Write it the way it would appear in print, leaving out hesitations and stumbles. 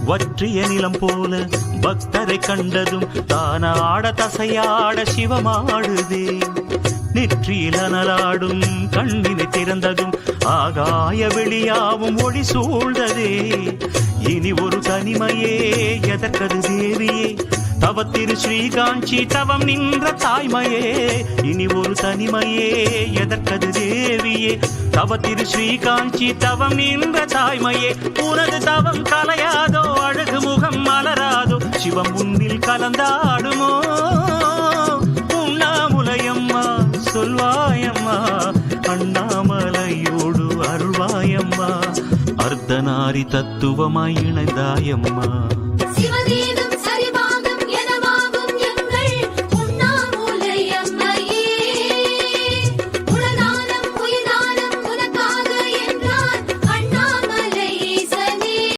வற்றிய நிலம் போல பக்தரை கண்டதும் தானாட தசையாட சிவமாடுதே. நெற்றியில் அனலாடும் கண்ணினை திறந்ததும் ஆகாய வெளியாவும் ஒளி சூழ்ந்ததே. இனி ஒரு தனிமையே எதற்கது தேவியே, தவத்திரு ஸ்ரீகாஞ்சி தவம் நின்ற தாய்மையே. இனி ஒரு தனிமையே எதற்கது தேவியே, தவத்திரு ஸ்ரீகாஞ்சி தவம் நின்ற தாய்மையே. உனது தவம் கலையாதோ, அழகு முகம் மலராதோ, சிவம் முன்னில் கலந்தாடுமோ. உண்ணாமுலையம்மா சொல்வாயம்மா, அண்ணாமலையோடு அருள்வாயம்மா, அர்த்தநாரி தத்துவமாய் இணைந்தாயம்மா.